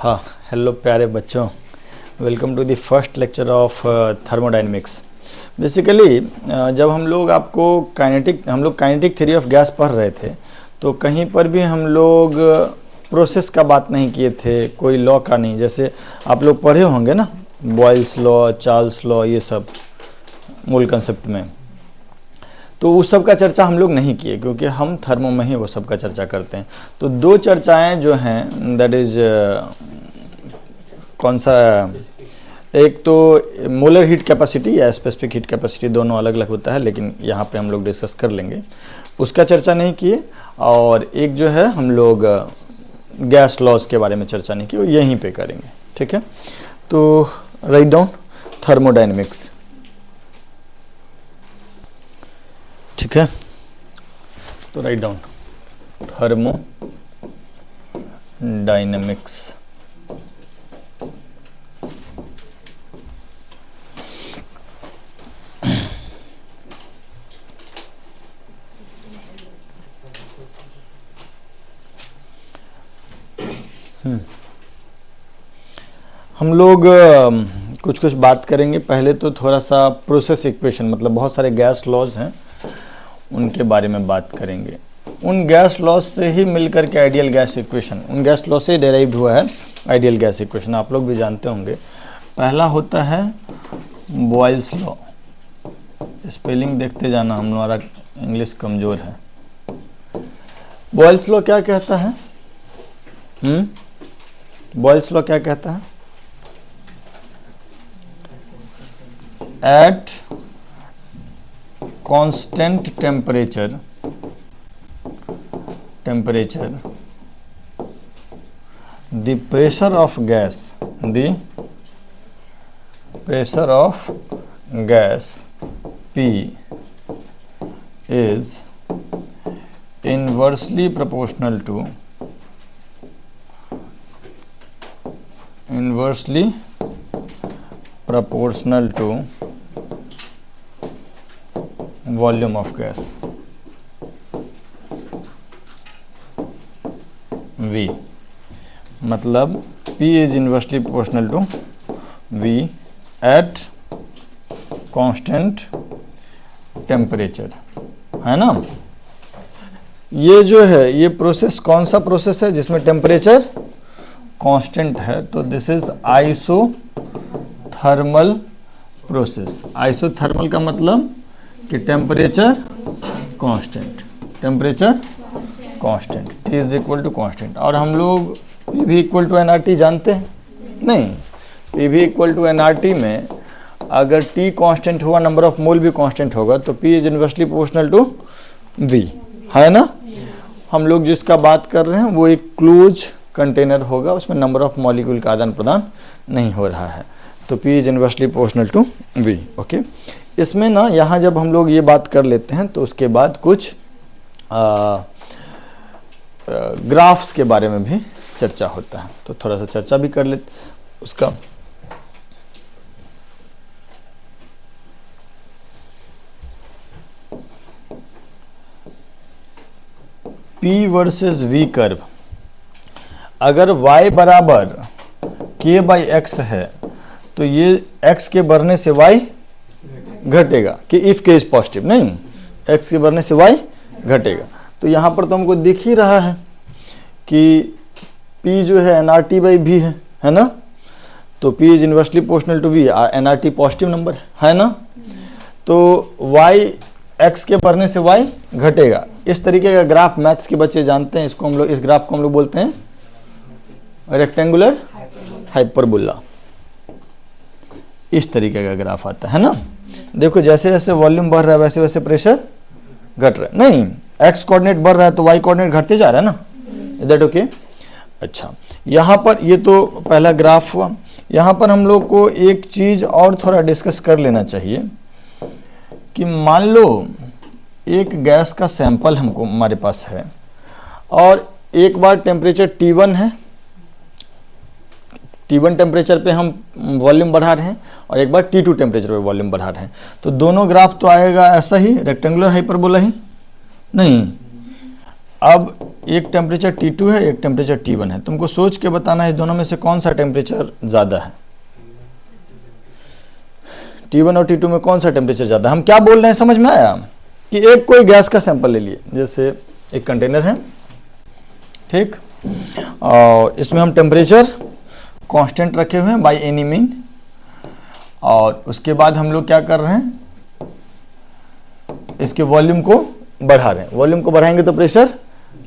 हाँ, हेलो प्यारे बच्चों, welcome to the first lecture of thermodynamics. Basically जब हम लोग काइनेटिक थ्योरी ऑफ गैस पढ़ रहे थे तो कहीं पर भी हम लोग प्रोसेस का बात नहीं किए थे, कोई लॉ का नहीं। जैसे आप लोग पढ़े होंगे ना, बॉयल्स लॉ, चार्ल्स लॉ, ये सब मूल कंसेप्ट में, तो उस सब का चर्चा हम लोग नहीं किए क्योंकि हम थर्मो में ही वो सब का चर्चा करते हैं। तो दो चर्चाएं जो हैं, दैट इज कौन सा, एक तो मोलर हीट कैपेसिटी या स्पेसिफिक हीट कैपेसिटी, दोनों अलग अलग होता है, लेकिन यहाँ पे हम लोग डिस्कस कर लेंगे, उसका चर्चा नहीं किए। और एक जो है हम लोग गैस लॉज के बारे में चर्चा नहीं की, वो यहीं पे करेंगे, ठीक है। तो राइट डाउन थर्मोडायनेमिक्स, ठीक है। तो राइट डाउन थर्मोडायनेमिक्स। हम लोग कुछ कुछ बात करेंगे। पहले तो थोड़ा सा प्रोसेस इक्वेशन, मतलब बहुत सारे गैस लॉज हैं, उनके बारे में बात करेंगे। उन गैस लॉज से ही मिलकर के आइडियल गैस इक्वेशन, उन गैस लॉज से डेराइव हुआ है आइडियल गैस इक्वेशन, आप लोग भी जानते होंगे। पहला होता है बॉयल्स लॉ। स्पेलिंग देखते जाना, हमारा इंग्लिश कमज़ोर है। बॉयल्स लॉ क्या कहता है? बॉयल्स लॉ क्या कहता है? At constant temperature the pressure of gas P is inversely proportional to volume of gas V, मतलब P is inversely proportional to V at constant temperature, है ना। ये जो है, ये प्रोसेस कौन सा प्रोसेस है जिसमें टेम्परेचर कांस्टेंट है? तो this is isothermal process. Isothermal का मतलब कि temperature constant, T is equal to constant. और हम लोग P भी इक्वल टू nRT जानते हैं? नहीं, P भी इक्वल टू nRT में अगर T कांस्टेंट हुआ, नंबर ऑफ मोल भी कांस्टेंट होगा, तो P is inversely proportional to V, है ना। हम लोग जिसका बात कर रहे हैं वो एक क्लोज कंटेनर होगा, उसमें नंबर ऑफ मॉलिक्यूल का आदान प्रदान नहीं हो रहा है, तो P is inversely proportional to V, okay. इसमें ना, यहाँ जब हम लोग ये बात कर लेते हैं तो उसके बाद कुछ ग्राफ्स के बारे में भी चर्चा होता है, तो थोड़ा सा चर्चा भी कर लेते उसका। P वर्सेस V कर्व, अगर y बराबर k बाई एक्स है तो ये x के बढ़ने से y घटेगा, कि इफ के इज पॉजिटिव, नहीं, x के बढ़ने से y घटेगा। तो यहाँ पर तो हमको दिख ही रहा है कि P जो है nRT बाई V है ना। तो P is inversely proportional to V, nRT positive number है ना। तो y x के बढ़ने से y घटेगा। इस तरीके का ग्राफ मैथ्स के बच्चे जानते हैं, इसको हम लोग, इस ग्राफ को हम लोग बोलते हैं रेक्टेंगुलर हाइपरबोला। इस तरीके का ग्राफ आता है ना। देखो, जैसे जैसे वॉल्यूम बढ़ रहा है वैसे वैसे प्रेशर घट रहा है, नहीं, एक्स कोऑर्डिनेट बढ़ रहा है तो वाई कोऑर्डिनेट घटते जा रहा है ना, इज दैट ओके। अच्छा, यहाँ पर ये तो पहला ग्राफ हुआ। यहाँ पर हम लोग को एक चीज़ और थोड़ा डिस्कस कर लेना चाहिए कि मान लो एक गैस का सैंपल हमको हमारे पास है और एक बार टेम्परेचर T1 है, T1 टेम्परेचर पे हम वॉल्यूम बढ़ा रहे हैं और एक बार T2 टेम्परेचर पे वॉल्यूम बढ़ा रहे हैं, तो दोनों ग्राफ तो आएगा ऐसा ही, रेक्टेंगुलर हाइपरबोला ही, नहीं। अब एक टेम्परेचर T2 है, एक टेम्परेचर T1 है। तुमको सोच के बताना है इस दोनों में से कौन सा टेम्परेचर ज़्यादा है। T1 और T2 में कौन सा टेम्परेचर ज़्यादा है। हम क्या बोल रहे हैं समझ में आया कि एक कोई गैस का सैंपल ले लिए, जैसे एक कंटेनर है, ठीक, और इसमें हम टेम्परेचर कांस्टेंट रखे हुए हैं बाय एनी मीन, और उसके बाद हम लोग क्या कर रहे हैं, इसके वॉल्यूम को बढ़ा रहे हैं। वॉल्यूम को बढ़ाएंगे तो प्रेशर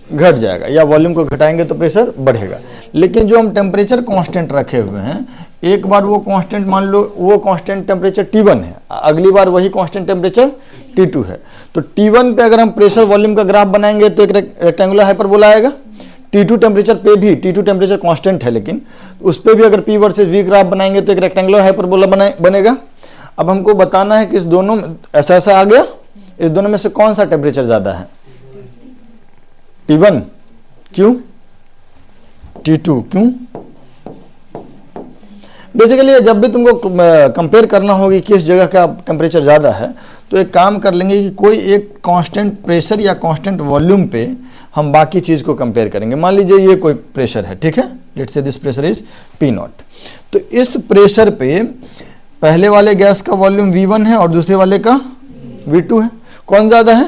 घट जाएगा, या वॉल्यूम को घटाएंगे तो प्रेशर बढ़ेगा। लेकिन जो हम टेम्परेचर कांस्टेंट रखे हुए हैं, एक बार वो कांस्टेंट मान लो वो कांस्टेंट टेम्परेचर T1 है, अगली बार वही कांस्टेंट टेम्परेचर T2 है। तो T1 पे अगर हम प्रेशर वॉल्यूम का ग्राफ बनाएंगे तो एक रेक्टेंगुलर हाइपरबोला आएगा। T2 टेम्परेचर पे भी, T2 टेम्परेचर कांस्टेंट है, लेकिन उस पर भी अगर P वर्सेस V ग्राफ बनाएंगे तो एक रेक्टेंगुलर हाइपरबोला बनेगा। अब हमको बताना है कि इस दोनों ऐसा ऐसा आ गया, इस दोनों में से कौन सा टेम्परेचर ज़्यादा है। T1 क्यों, T2 क्यों। बेसिकली जब भी तुमको कंपेयर करना होगी किस जगह का टेम्परेचर ज़्यादा है, तो एक काम कर लेंगे कि कोई एक कांस्टेंट प्रेशर या कांस्टेंट वॉल्यूम पे हम बाकी चीज़ को कंपेयर करेंगे। मान लीजिए ये कोई प्रेशर है, ठीक है, let's say this pressure is P0। तो इस प्रेशर पे पहले वाले गैस का वॉल्यूम V1 है और दूसरे वाले का V2 है। कौन ज़्यादा है,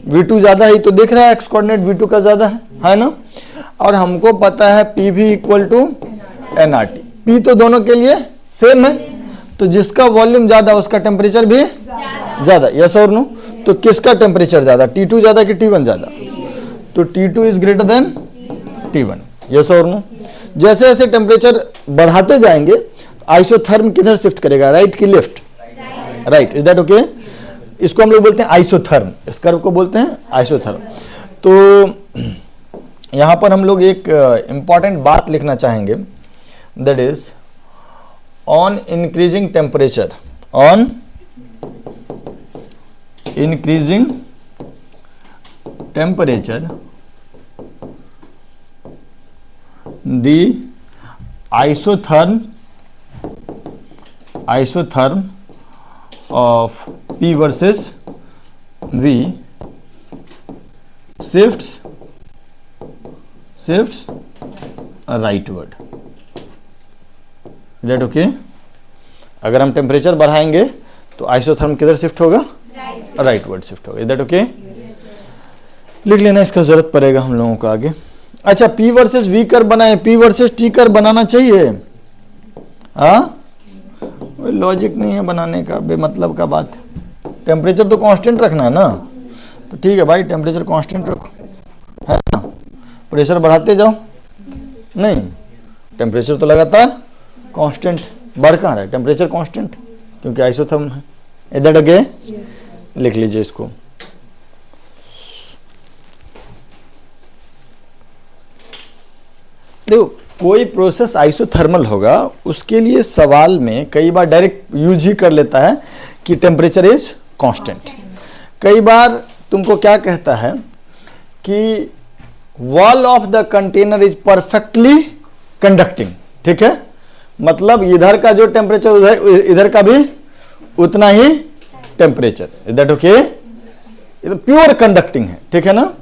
V2 ज़्यादा है, तो दिख रहा है एक्स कोऑर्डिनेट V2 का ज़्यादा है ना। और हमको पता है PV equal to nRT, P तो दोनों के लिए सेम है, तो जिसका वॉल्यूम ज़्यादा उसका टेम्परेचर भी ज़्यादा, यस और नो। तो किसका टेम्परेचर ज़्यादा, T2 ज़्यादा कि T1 ज़्यादा। तो T2 is greater than T1, yes और नो। जैसे जैसे टेम्परेचर बढ़ाते जाएंगे आइसोथर्म किधर शिफ्ट करेगा, राइट की left, right, is that okay. इसको हम लोग बोलते हैं आइसोथर्म, इस कर्व को बोलते हैं आइसोथर्म। तो यहां पर हम लोग एक इंपॉर्टेंट बात लिखना चाहेंगे, that is on increasing temperature, on increasing temperature the isotherm of P versus V shifts rightward. Is that okay? अगर हम टेम्परेचर बढ़ाएंगे तो आइसोथर्म किधर शिफ्ट होगा, राइटवर्ड शिफ्ट होगा। Is that okay. लिख लेना, इसका जरूरत पड़ेगा हम लोगों को आगे। अच्छा, P वर्सेस V कर्व बनाए, P वर्सेस T कर्व बनाना चाहिए, हाँ, कोई लॉजिक नहीं है बनाने का, बेमतलब का बात है। टेम्परेचर तो कांस्टेंट रखना है ना, तो ठीक है भाई, टेम्परेचर कांस्टेंट रखो, है ना। प्रेशर बढ़ाते जाओ, नहीं, टेम्परेचर तो लगातार कांस्टेंट, बढ़ कहाँ रहा है, टेम्परेचर कांस्टेंट, क्योंकि आइसोथर्म है। Is that okay. लिख लीजिए इसको। देखो, कोई प्रोसेस आइसोथर्मल होगा, उसके लिए सवाल में कई बार डायरेक्ट यूज ही कर लेता है कि टेम्परेचर इज कांस्टेंट। कई बार तुमको क्या कहता है कि wall of the container is perfectly conducting, ठीक है, मतलब इधर का जो टेम्परेचर इधर का भी उतना ही temperature. Is that okay. Pure conducting है, ठीक है ना।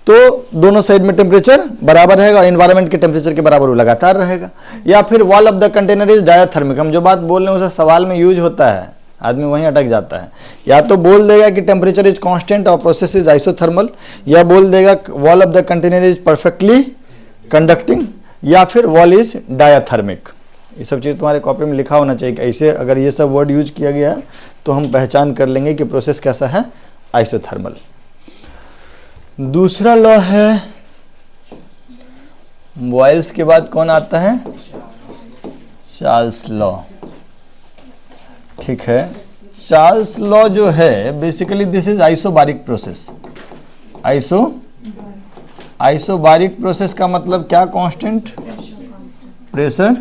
तो दोनों साइड में टेम्परेचर बराबर रहेगा और एनवायरनमेंट के टेम्परेचर के बराबर वो लगातार रहेगा। या फिर wall of the container is diathermic, हम जो बात बोल रहे हैं उसे सवाल में यूज होता है, आदमी वहीं अटक जाता है। या तो बोल देगा कि टेम्परेचर इज कांस्टेंट और प्रोसेस इज आइसोथर्मल, या बोल देगा wall of the container is perfectly conducting, या फिर वॉल इज डायाथर्मिक। ये सब चीज़ तुम्हारे कॉपी में लिखा होना चाहिए। ऐसे अगर ये सब वर्ड यूज किया गया है तो हम पहचान कर लेंगे कि प्रोसेस कैसा है, आइसोथर्मल। दूसरा लॉ है, बॉयल्स के बाद कौन आता है, चार्ल्स लॉ, ठीक है। चार्ल्स लॉ जो है basically this is isobaric process. Isobaric process का मतलब क्या, कांस्टेंट प्रेशर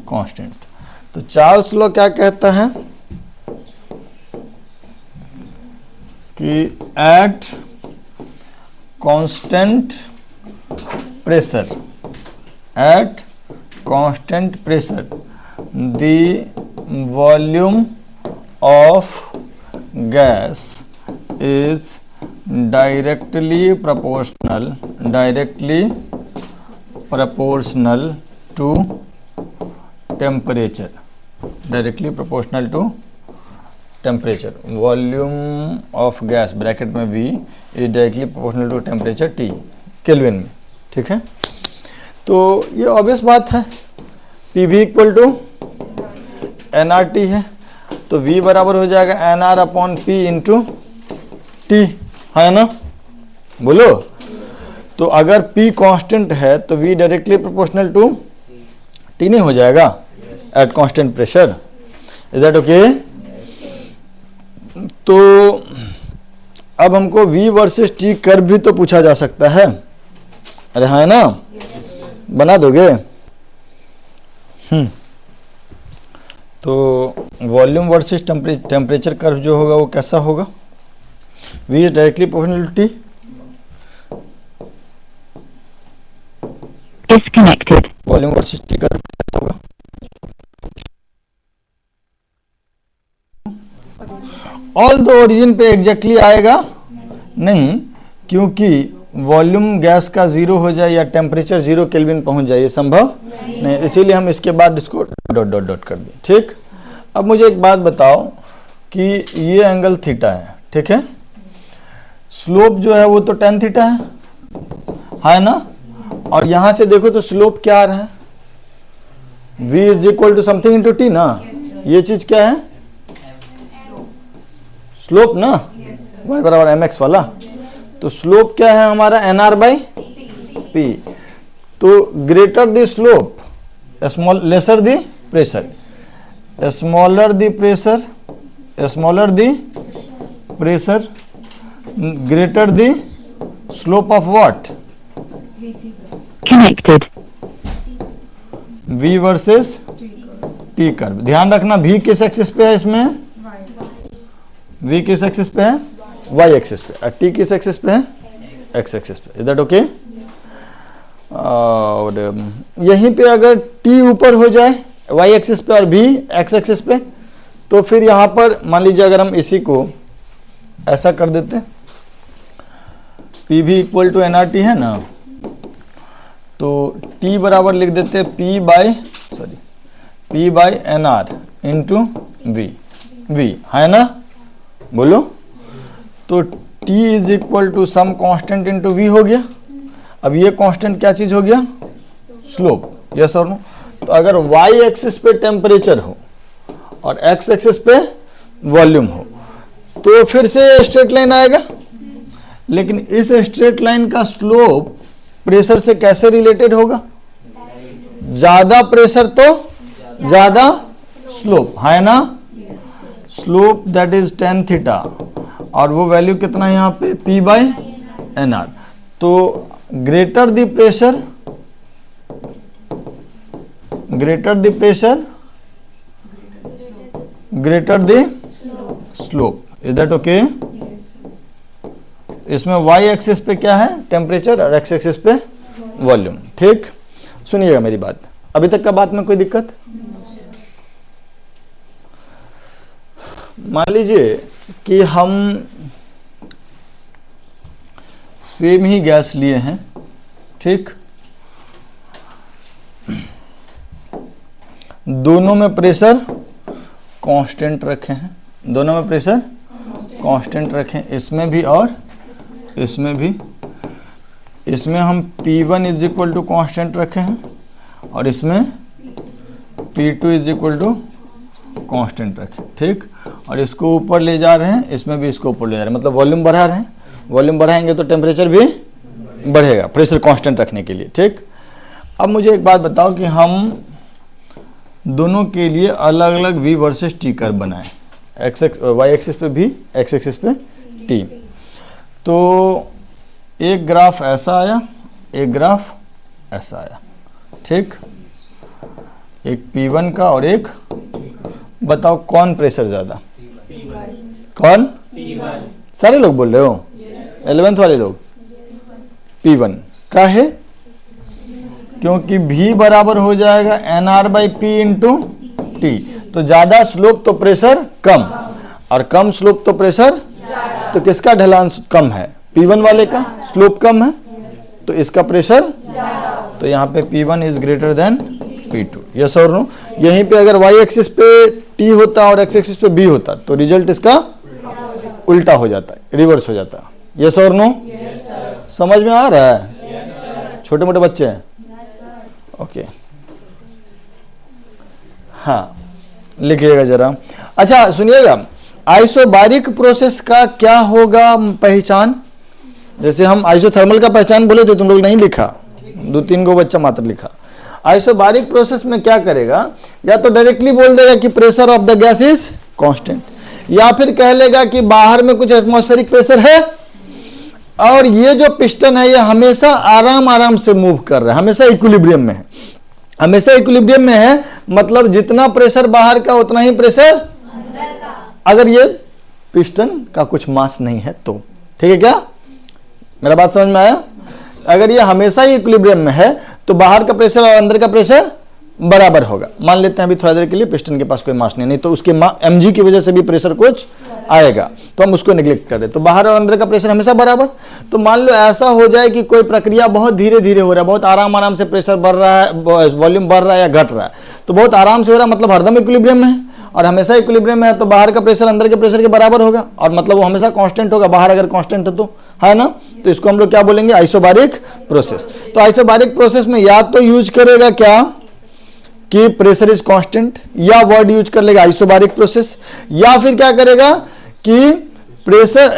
कांस्टेंट। तो चार्ल्स लॉ क्या कहता है कि eight constant pressure, at constant pressure the volume of gas is directly proportional directly proportional to temperature, directly proportional to temperature, volume of gas bracket में V is directly proportional to temperature T kelvin में, ठीक है। तो ये obvious बात है, PV equal to nRT है, तो V बराबर हो जाएगा nR upon P into T, है ना, बोलो। तो अगर P कांस्टेंट है तो V directly proportional to T नहीं हो जाएगा at constant pressure, is that okay. तो अब हमको V वर्सेस T कर्व भी तो पूछा जा सकता है, अरे हाँ ना, बना दोगे। तो वॉल्यूम वर्सेस टेम्परेचर कर्व जो होगा वो कैसा होगा, V is directly proportional to T। Disconnected. Volume versus T curve कैसा होगा, ऑल दो ओरिजिन पे एग्जैक्टली आएगा नहीं, क्योंकि वॉल्यूम गैस का 0 हो जाए या टेम्परेचर 0 केल्विन पहुंच जाए, ये संभव नहीं, इसीलिए हम इसके बाद इसको डॉट डॉट डॉट कर दें, ठीक। अब मुझे एक बात बताओ कि ये एंगल थीटा है, ठीक है, स्लोप जो है वो तो tan थीटा है ना, और यहां से देखो तो स्लोप क्या आ रहा है, V is equal to something into T ना, ये चीज क्या है, स्लोप ना, y बराबर mx वाला, तो स्लोप क्या है हमारा nr बाई p, तो greater the slope small lesser the pressure, smaller the pressure, smaller the pressure greater the slope of what, Connected. V versus T curve. ध्यान रखना V किस एक्सिस पे है, इसमें V किस एक्सिस पे है, Y एक्सिस पे, और T किस एक्सिस पे है, X एक्सिस पे, इज दैट ओके। और यहीं पे अगर T ऊपर हो जाए Y एक्सिस पे और V X एक्सिस पे, तो फिर यहाँ पर मान लीजिए अगर हम इसी को ऐसा कर देते, PV इक्वल टू nRT है ना, तो T बराबर लिख देते P by nR into V है ना, बोलो। तो T is equal to some constant into V हो गया। अब ये कांस्टेंट क्या चीज हो गया, स्लोप, यस और नो। तो अगर Y एक्सिस पे टेम्परेचर हो और X एक्सिस पे वॉल्यूम हो तो फिर से स्ट्रेट लाइन आएगा, लेकिन इस स्ट्रेट लाइन का स्लोप प्रेशर से कैसे रिलेटेड होगा, ज्यादा प्रेशर तो ज्यादा स्लोप, है ना, slope that is tan theta, और वो वैल्यू कितना है यहाँ पे P बाई nR। तो greater the pressure greater the slope, is that okay. इसमें Y एक्सिस पे क्या है, टेम्परेचर, और X एक्सिस पे वॉल्यूम, ठीक। सुनिएगा मेरी बात, अभी तक का बात में कोई दिक्कत। मान लीजिए कि हम सेम ही गैस लिए हैं, ठीक, दोनों में प्रेशर कांस्टेंट रखे हैं, दोनों में प्रेशर कांस्टेंट रखें, इसमें भी और इसमें भी। इसमें हम P1 is equal to constant रखे हैं और इसमें P2 is equal to constant रखें, ठीक। और इसको ऊपर ले जा रहे हैं, इसमें भी इसको ऊपर ले जा रहे हैं, मतलब वॉल्यूम बढ़ा रहे हैं, वॉल्यूम बढ़ाएंगे तो टेम्परेचर भी बढ़ेगा प्रेशर कांस्टेंट रखने के लिए, ठीक। अब मुझे एक बात बताओ कि हम दोनों के लिए अलग अलग V वर्सेस T कर्व बनाएं, Y एक्सिस पे V, X एक्सिस पे T। तो एक ग्राफ ऐसा आया, एक ग्राफ ऐसा आया, ठीक, एक P1 का और एक, बताओ कौन प्रेशर ज्यादा, कौन, P1। सारे लोग बोल रहे हो, 11th वाले लोग, P1 का है, क्योंकि V बराबर हो जाएगा nR by P into T। तो ज्यादा स्लोप तो प्रेशर कम, और कम स्लोप तो प्रेशर, तो किसका ढलान कम है, P1 वाले का स्लोप कम है, तो इसका प्रेशर, तो यहाँ पे P1 is greater than P2, yes और नो। यहीं पे अगर y एक्सिस पे T होता और x एक्सिस पे B होता तो रिजल्ट इसका उल्टा हो जाता है, रिवर्स हो जाता है, यस और नो। समझ में आ रहा है? छोटे मोटे बच्चे हैं, ओके। हाँ, लिखिएगा जरा। अच्छा सुनिएगा, आइसोबारिक प्रोसेस का क्या होगा पहचान? जैसे हम आइसोथर्मल का पहचान बोले थे, तुम लोग नहीं लिखा, 2-3 गो बच्चा मात्र लिखा। आइसोबारिक प्रोसेस में क्या करेगा, या तो डायरेक्टली बोल देगा कि pressure of the gas is constant, या फिर कह लेगा कि बाहर में कुछ एटमॉस्फेरिक प्रेशर है और ये जो पिस्टन है ये हमेशा आराम आराम से मूव कर रहा है, हमेशा इक्विलिब्रियम में है, हमेशा इक्विलिब्रियम में है, मतलब जितना प्रेशर बाहर का उतना ही प्रेशर अंदर का, अगर ये पिस्टन का कुछ मास नहीं है तो। ठीक है क्या, मेरा बात समझ में आया? अगर ये हमेशा ही इक्विलिब्रियम में है तो बाहर का प्रेशर और अंदर का प्रेशर बराबर होगा। मान लेते हैं अभी थोड़ी देर के लिए पिस्टन के पास कोई मास नहीं, तो उसके mg की वजह से भी प्रेशर कुछ आएगा, तो हम उसको निगलेक्ट करें, तो बाहर और अंदर का प्रेशर हमेशा बराबर। तो मान लो ऐसा हो जाए कि कोई प्रक्रिया बहुत धीरे धीरे हो रहा है, बहुत आराम आराम से प्रेशर बढ़ रहा है, वॉल्यूम बढ़ रहा है या घट रहा है, तो बहुत आराम से हो रहा है, मतलब हरदम इक्विलिब्रियम में है, और हमेशा इक्विलिब्रियम में है तो बाहर का प्रेशर अंदर के प्रेशर के बराबर होगा, और मतलब वो हमेशा कांस्टेंट होगा, बाहर अगर कांस्टेंट है तो, है ना। तो इसको हम लोग क्या बोलेंगे, आइसोबारिक प्रोसेस। तो आइसोबारिक प्रोसेस में या तो यूज करेगा क्या कि प्रेशर इज कांस्टेंट, या वर्ड यूज कर लेगा आइसोबारिक प्रोसेस, या फिर क्या करेगा कि pressure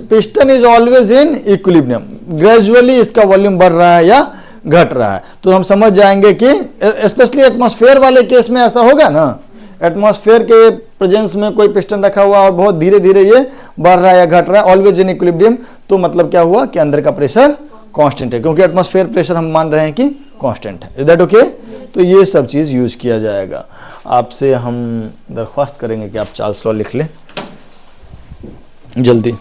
piston is always in equilibrium, gradually इसका वॉल्यूम बढ़ रहा है या घट रहा है। तो हम समझ जाएंगे कि स्पेशली एटमॉस्फेयर वाले केस में ऐसा होगा ना, एटमॉस्फेयर के प्रेजेंस में कोई पिस्टन रखा हुआ और बहुत धीरे धीरे ये बढ़ रहा है या घट रहा है, ऑलवेज इन इक्विलिब्रियम, तो मतलब क्या हुआ कि अंदर का प्रेशर कांस्टेंट है, क्योंकि एटमॉस्फेयर प्रेशर हम मान रहे हैं कि कांस्टेंट है। Is that okay? तो ये सब चीज यूज किया जाएगा। आपसे हम दरख्वास्त करेंगे कि आप चार्ल्स लॉ लिख लें जल्दी।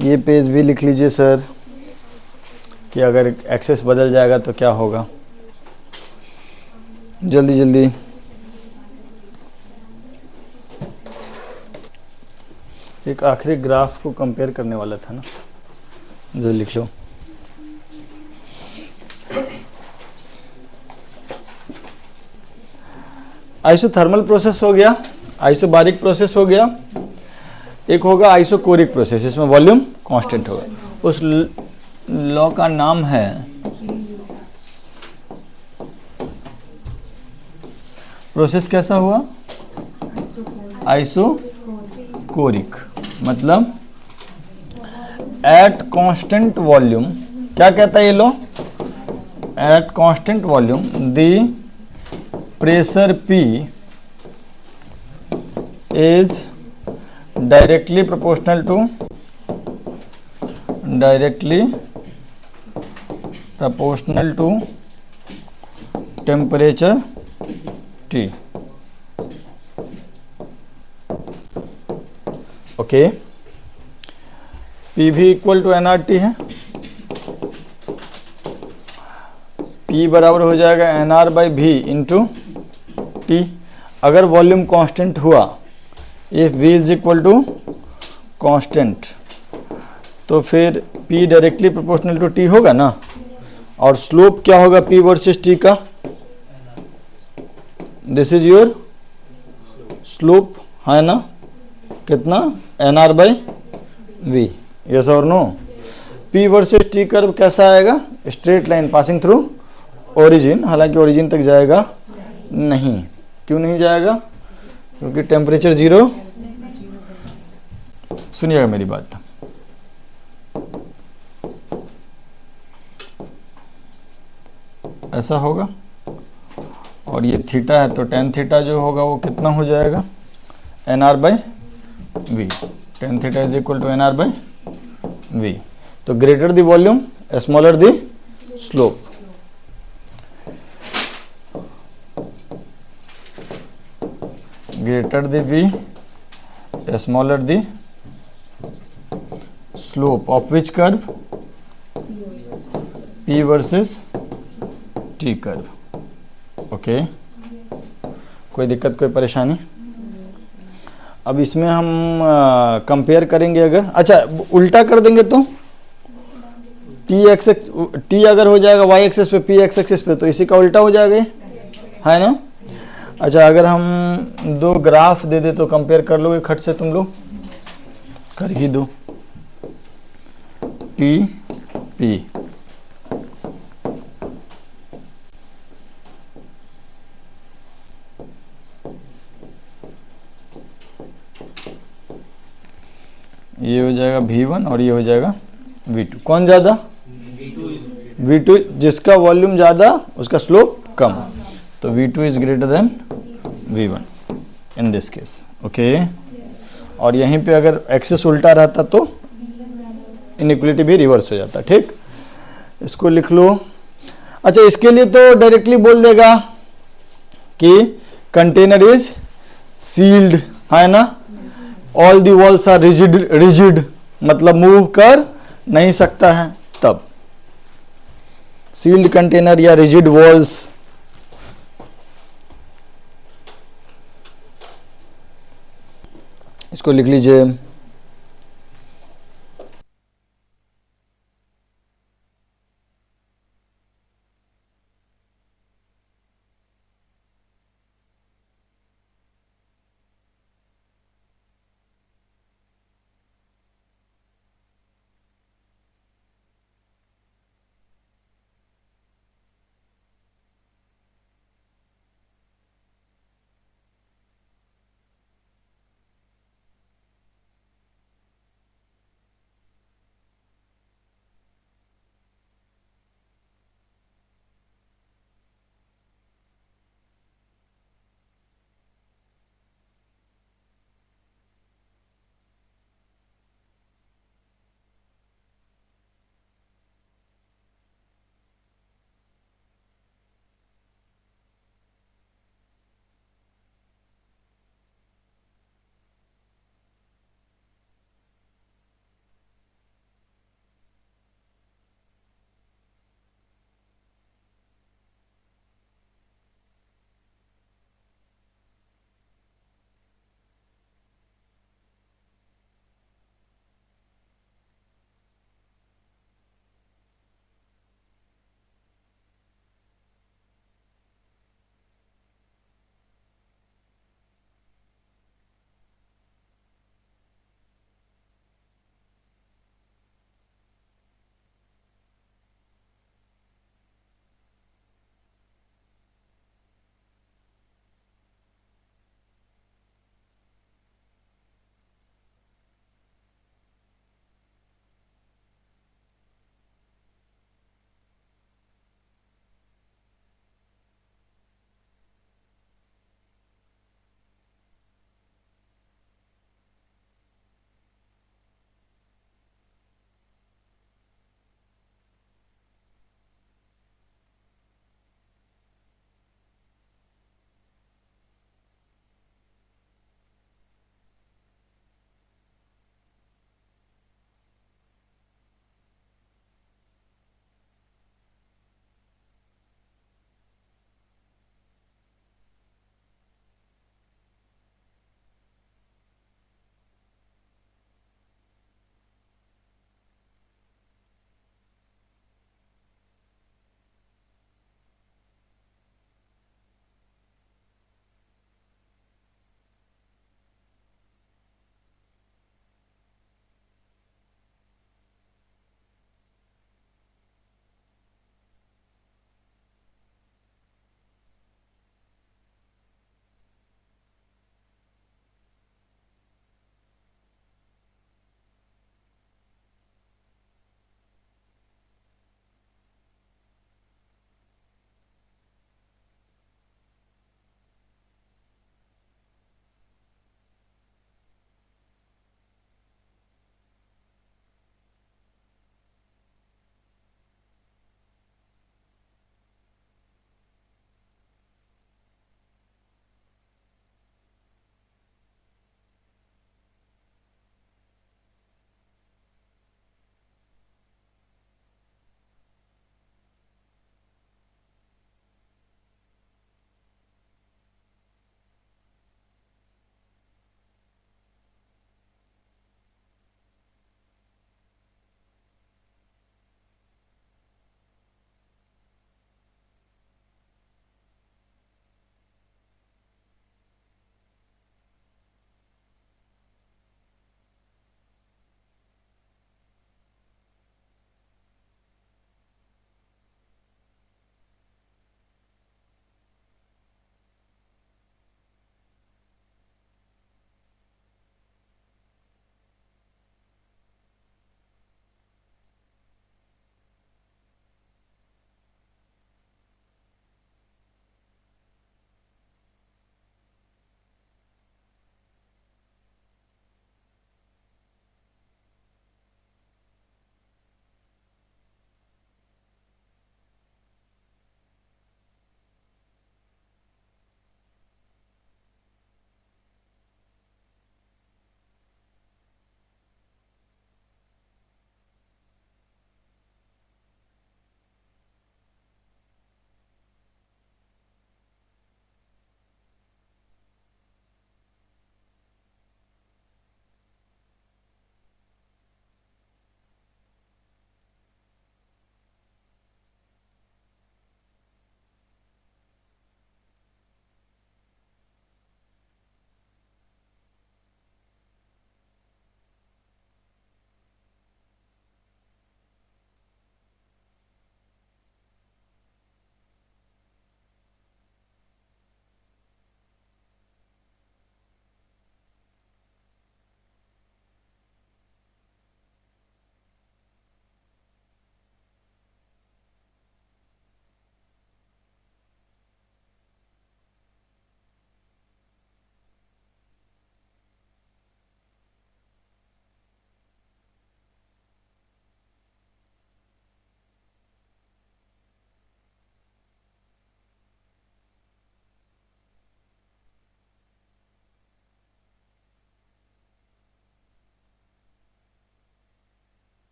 ये पेज भी लिख लीजिए सर, कि अगर एक्सेस बदल जाएगा तो क्या होगा, जल्दी जल्दी। एक आखिरी ग्राफ को कंपेयर करने वाला था ना, जल्दी लिख लो। आइसोथर्मल प्रोसेस हो गया, आइसोबारिक प्रोसेस हो गया, एक होगा आइसोकोरिक प्रोसेस, इसमें वॉल्यूम कांस्टेंट होगा। उस लॉ का नाम है प्रोसेस कैसा हुआ, आइसोकोरिक, मतलब एट कांस्टेंट वॉल्यूम, क्या कहता है ये law, at constant volume the pressure P is directly proportional to temperature T। Okay, P भी इक्वल टू nRT है, P बराबर हो जाएगा nR/V इंटू T। अगर वॉल्यूम कांस्टेंट हुआ, if V is equal to constant, तो फिर P directly proportional to T होगा ना, और स्लोप क्या होगा P वर्सेस T का, दिस इज योर स्लोप, है ना, कितना, nR/V, यस और no. P versus T curve कैसा आएगा, straight line passing through origin, हालांकि ओरिजिन तक जाएगा नहीं, क्यों नहीं जाएगा, क्योंकि टेम्परेचर जीरो। सुनिएगा मेरी बात, ऐसा होगा, और ये थीटा है तो टेन थीटा जो होगा वो कितना हो जाएगा, nR/V, tan theta is equal to nR/V। तो greater the volume smaller the slope. Greater the V, smaller the slope of which curve, P versus T curve। Okay, कोई दिक्कत कोई परेशानी? अब इसमें हम कंपेयर करेंगे, अगर अच्छा उल्टा कर देंगे तो टी एक्स टी अगर हो जाएगा वाई एक्सेस पे पी एक्स एक्सेस पे, तो इसी का उल्टा हो जाएगा ये, है ना। अच्छा अगर हम दो ग्राफ दे दे तो कंपेयर कर लोगे खट से, तुम लोग कर ही दो। टी पी, ये हो जाएगा V1 और ये हो जाएगा V2। कौन ज़्यादा? V2। जिसका वॉल्यूम ज़्यादा उसका स्लोप कम, तो V2 is greater than V1 in this case, okay. और यहीं पे अगर एक्सेस उल्टा रहता तो इनइक्वलिटी भी रिवर्स हो जाता, ठीक। इसको लिख लो। अच्छा इसके लिए तो डायरेक्टली बोल देगा कि कंटेनर इज सील्ड, है ना। All the walls are rigid, rigid मतलब मूव कर नहीं सकता है, तब सील्ड कंटेनर या रिजिड वॉल्स। इसको लिख लीजिए।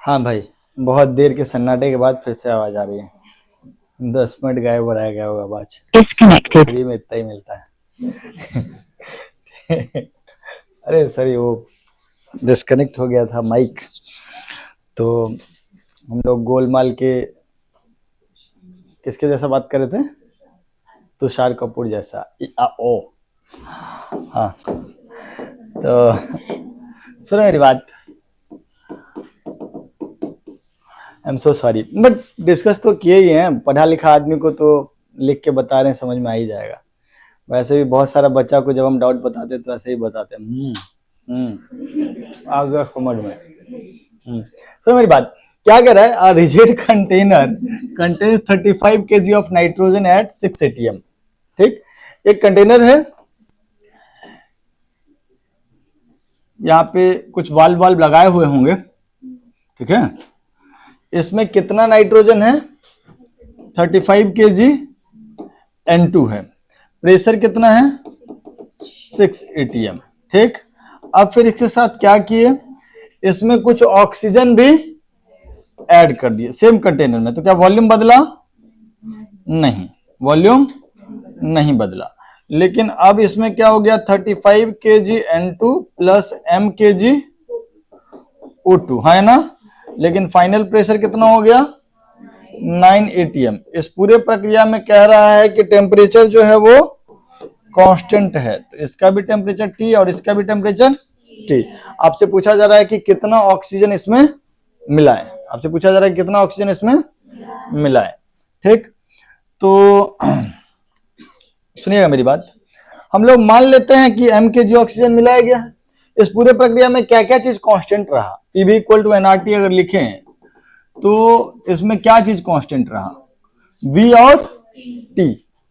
हाँ भाई, बहुत देर के सन्नाटे के बाद फिर से आवाज आ रही है। 10 मिनट गायब बढ़ाया गया होगा आवाज। फ्री में इतना ही मिलता है। अरे सर वो डिस्कनेक्ट हो गया था माइक, तो हम लोग गोलमाल के किसके जैसा बात कर रहे थे? तुषार कपूर जैसा। ओ हाँ, तो सुनो मेरी बात। I am so sorry, but discuss तो किए ही हैं। पढ़ा लिखा आदमी को तो लिख के बता रहे हैं, समझ में आ ही जाएगा। वैसे भी बहुत सारा बच्चा को जब हम डाउट बताते तो ऐसे ही बताते हैं, आ गया समझ में। सुनो मेरी बात, क्या कह रहा है? A rigid container contains 35 kg of nitrogen eight 6 atm। ठीक, एक कंटेनर है, यहाँ पे कुछ वाल्व वाल्व लगाए हुए होंगे, ठीक है। इसमें कितना नाइट्रोजन है? 35 kg N2 है। प्रेशर कितना है? 6 atm। ठीक, अब फिर इसके साथ क्या किए? इसमें कुछ ऑक्सीजन भी ऐड कर दिए सेम कंटेनर में। तो क्या वॉल्यूम बदला? नहीं, वॉल्यूम नहीं बदला। लेकिन अब इसमें क्या हो गया? 35 kg N2 plus m kg O2, है ना। लेकिन फाइनल प्रेशर कितना हो गया? 9 atm। इस पूरे प्रक्रिया में कह रहा है कि टेम्परेचर जो है वो कांस्टेंट है। तो इसका भी टेम्परेचर T और इसका भी टेम्परेचर T। आपसे पूछा जा रहा है कि कितना ऑक्सीजन इसमें मिला है। आपसे पूछा जा रहा है कितना ऑक्सीजन इसमें मिला है। ठीक, तो सुनिएगा मेरी बात। हम लोग मान लेते हैं कि m kg ऑक्सीजन मिलाया गया। इस पूरे प्रक्रिया में क्या क्या चीज कांस्टेंट रहा? PV इक्वल टू nRT अगर लिखें तो इसमें क्या चीज कांस्टेंट रहा? V और T।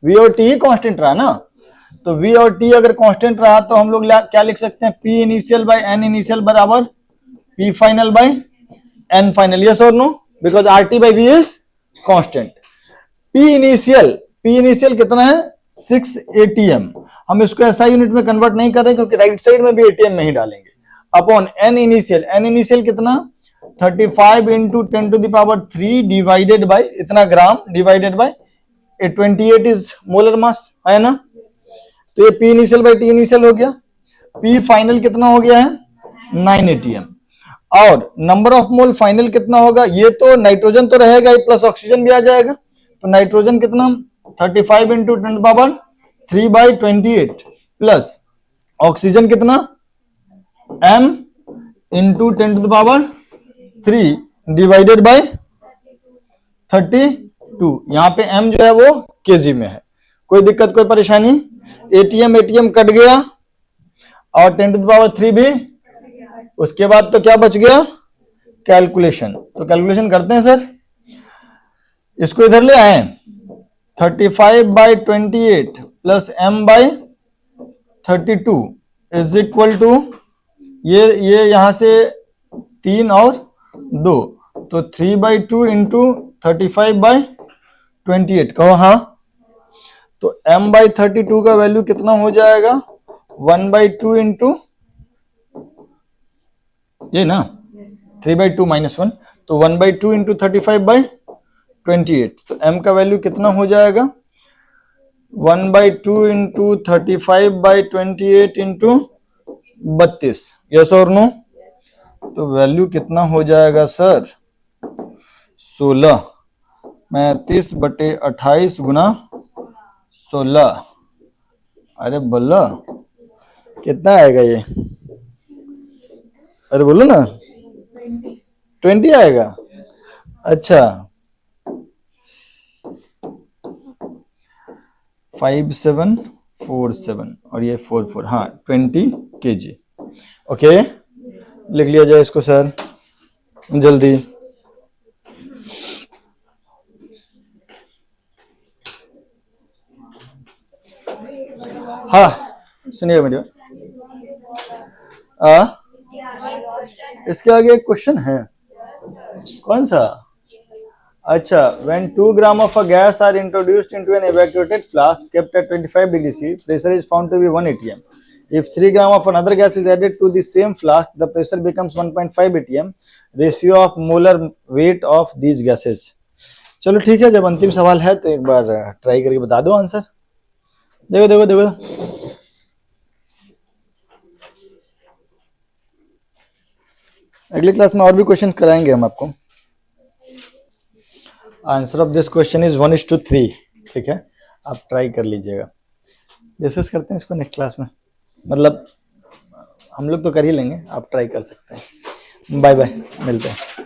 V और T ही कांस्टेंट रहा ना। तो V और T अगर कांस्टेंट रहा तो हम लोग क्या लिख सकते हैं? P initial by N initial बराबर P final by N final. Yes और no? Because RT by V is constant. P initial कितना है? 6 atm। हम इसको SI यूनिट में कन्वर्ट नहीं कर रहे क्योंकि राइट साइड में भी atm में ही डालेंगे। अपॉन N इनिशियल कितना? 35 into 10 to the power 3 divided by इतना gram divided by 28 is molar mass, है ना। तो ये P initial by T initial हो गया। P फाइनल कितना हो गया है? 9 atm। और नंबर ऑफ मोल फाइनल कितना होगा? ये तो नाइट्रोजन तो रहेगा ही, प्लस ऑक्सीजन भी आ जाएगा। तो नाइट्रोजन कितना? 35 into 10 power 3 by 28 plus oxygen कितना? m into 10 to the power 3 divided by 32। यहाँ पे m जो है वो kg में है। कोई दिक्कत कोई परेशानी? एटीएम कट गया और 10 टू द पावर 3 भी। उसके बाद तो क्या बच गया? कैलकुलेशन। तो कैलकुलेशन करते हैं सर। इसको इधर ले आए। 35 by 28 plus m by 32 is equal to ये यहां से 3 और 2, तो 3 बाई 2 इंटू 35 बाई 28। कहो हाँ। तो m बाई 32 का वैल्यू कितना हो जाएगा? 1 बाई 2 इंटू ये ना 3 बाई 2 माइनस 1, तो 1 बाई 2 इंटू 35 बाई 28। तो m का वैल्यू कितना हो जाएगा? 1 by 2 into 35 by 28 into 32। Yes और नो? तो वैल्यू कितना हो जाएगा सर? 16 35 बटे 28 गुना 16। अरे बोलो कितना आएगा ये? अरे बोलो ना। 20 आएगा। अच्छा 5747 और ये 44, हाँ 20 kg। ओके, लिख लिया जाए इसको सर जल्दी। हाँ सुनिए मेरी बात। इसके आगे एक क्वेश्चन है। कौन सा? अच्छा, when 2 grams of a gas are introduced into an evacuated flask kept at 25 degrees C, pressure is found to be 1 atm. If 3 gram of another gas is added to the same flask, the pressure becomes 1.5 atm. Ratio of molar weight of these gases. चलो ठीक है, जब अंतिम सवाल है तो एक बार try करके बता दो आंसर। देखो देखो देखो, अगली क्लास में और भी क्वेश्चन कराएंगे हम आपको। Answer of this question is 1:3। ठीक है, आप ट्राई कर लीजिएगा। डिस्कस करते हैं इसको नेक्स्ट क्लास में, मतलब हम लोग तो कर ही लेंगे, आप ट्राई कर सकते हैं। बाय बाय, मिलते हैं।